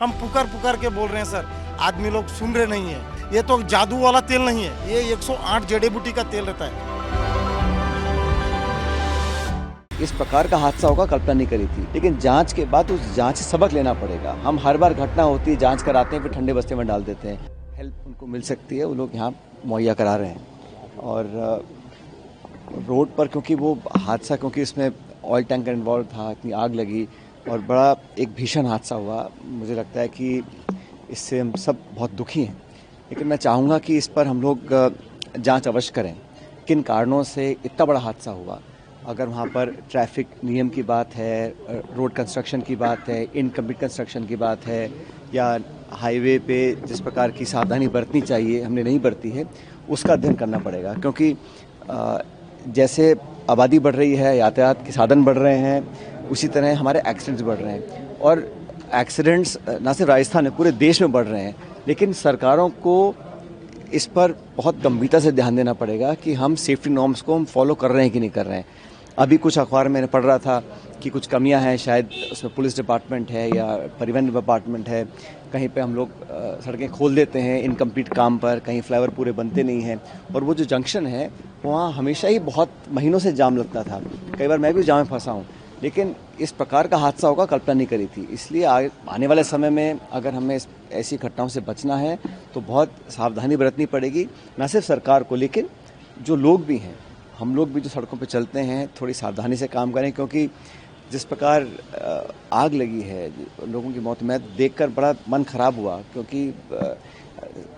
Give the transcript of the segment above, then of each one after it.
हम पुकार पुकार के बोल रहे हैं सर, आदमी लोग सुन रहे नहीं है। ये तो जादू वाला तेल नहीं है, ये 108 जड़ी बूटी का तेल रहता है। इस प्रकार का हादसा होगा कल्पना नहीं करी थी, लेकिन जांच के बाद उस जांच से सबक लेना पड़ेगा। हम हर बार घटना होती है, जांच कराते हैं, फिर ठंडे बस्ते में डाल देते हैं। हेल्प उनको मिल सकती है, वो लोग यहाँ मुहैया करा रहे हैं। और रोड पर क्योंकि वो हादसा, क्योंकि उसमें ऑयल टैंकर इन्वॉल्व था, इतनी आग लगी और बड़ा एक भीषण हादसा हुआ, मुझे लगता है कि इससे हम सब बहुत दुखी हैं। लेकिन मैं चाहूँगा कि इस पर हम लोग जांच अवश्य करें, किन कारणों से इतना बड़ा हादसा हुआ। अगर वहाँ पर ट्रैफिक नियम की बात है, रोड कंस्ट्रक्शन की बात है, इनकम्प्लीट कंस्ट्रक्शन की बात है, या हाईवे पे जिस प्रकार की सावधानी बरतनी चाहिए हमने नहीं बरती है, उसका अध्ययन करना पड़ेगा। क्योंकि जैसे आबादी बढ़ रही है, यातायात के साधन बढ़ रहे हैं, उसी तरह हमारे एक्सीडेंट्स बढ़ रहे हैं। और एक्सीडेंट्स न सिर्फ राजस्थान में, पूरे देश में बढ़ रहे हैं। लेकिन सरकारों को इस पर बहुत गंभीरता से ध्यान देना पड़ेगा कि हम सेफ्टी नॉर्म्स को हम फॉलो कर रहे हैं कि नहीं कर रहे हैं। अभी कुछ अखबार मैंने पढ़ रहा था कि कुछ कमियां हैं, शायद उसमें पुलिस डिपार्टमेंट है या परिवहन डिपार्टमेंट है, कहीं पे हम लोग सड़कें खोल देते हैं इनकम्प्लीट काम पर, कहीं फ्लाईओवर पूरे बनते नहीं हैं। और वो जो जंक्शन है वहाँ हमेशा ही बहुत महीनों से जाम लगता था, कई बार मैं भी जाम में फंसा हूँ। लेकिन इस प्रकार का हादसा होगा कल्पना नहीं करी थी। इसलिए आने वाले समय में अगर हमें ऐसी घटनाओं से बचना है तो बहुत सावधानी बरतनी पड़ेगी, न सिर्फ सरकार को, लेकिन जो लोग भी हैं, हम लोग भी जो सड़कों पे चलते हैं, थोड़ी सावधानी से काम करें। क्योंकि जिस प्रकार आग लगी है, लोगों की मौत, मैं देखकर बड़ा मन खराब हुआ। क्योंकि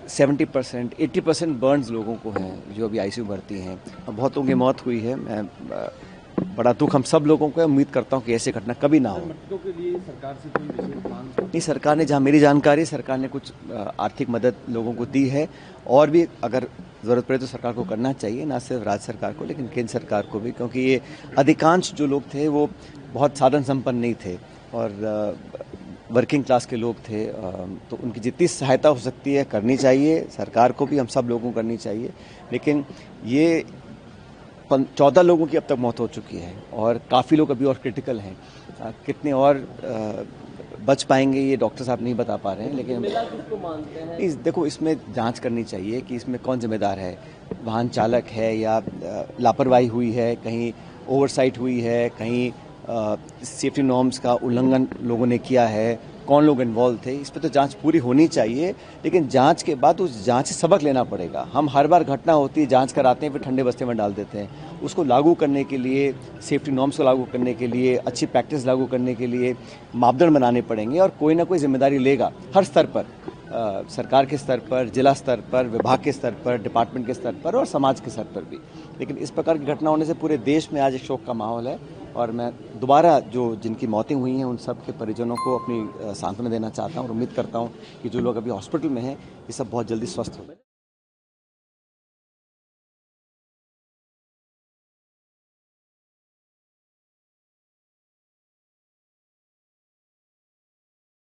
70% 80% बर्न्स लोगों को हैं जो अभी आईसीयू भर्ती हैं, और बहुत लोगों की मौत हुई है। मैं बड़ा दुख हम सब लोगों को है, उम्मीद करता हूँ कि ऐसी घटना कभी ना हो। मृतकों के लिए सरकार से कोई विशेष मांग? नहीं, सरकार ने, जहाँ मेरी जानकारी, सरकार ने कुछ आर्थिक मदद लोगों को दी है, और भी अगर ज़रूरत पड़े तो सरकार को करना चाहिए, ना सिर्फ राज्य सरकार को लेकिन केंद्र सरकार को भी। क्योंकि ये अधिकांश जो लोग थे वो बहुत साधन संपन्न नहीं थे और वर्किंग क्लास के लोग थे, तो उनकी जितनी सहायता हो सकती है करनी चाहिए, सरकार को भी, हम सब लोगों को करनी चाहिए। लेकिन ये 14 लोगों की अब तक मौत हो चुकी है और काफ़ी लोग अभी और क्रिटिकल हैं। कितने और बच पाएंगे ये डॉक्टर साहब नहीं बता पा रहे हैं। लेकिन किसको मानते हैं? देखो, इसमें जांच करनी चाहिए कि इसमें कौन जिम्मेदार है। वाहन चालक है या लापरवाही हुई है, कहीं ओवरसाइट हुई है, कहीं सेफ्टी नॉर्म्स का उल्लंघन लोगों ने किया है, कौन लोग इन्वॉल्व थे, इस पर तो जांच पूरी होनी चाहिए। लेकिन जांच के बाद उस जांच से सबक लेना पड़ेगा। हम हर बार घटना होती है, जांच कराते हैं, फिर ठंडे बस्ते में डाल देते हैं। उसको लागू करने के लिए, सेफ्टी नॉर्म्स को लागू करने के लिए, अच्छी प्रैक्टिस लागू करने के लिए मापदंड बनाने पड़ेंगे, और कोई ना कोई जिम्मेदारी लेगा हर स्तर पर, सरकार के स्तर पर, जिला स्तर पर, विभाग के स्तर पर, डिपार्टमेंट के स्तर पर और समाज के स्तर पर भी। लेकिन इस प्रकार की घटना होने से पूरे देश में आज एक शोक का माहौल है, और मैं दोबारा जिनकी मौतें हुई हैं उन सब के परिजनों को अपनी सांत्वना देना चाहता हूँ और उम्मीद करता हूँ कि जो लोग अभी हॉस्पिटल में हैं ये सब बहुत जल्दी स्वस्थ हो।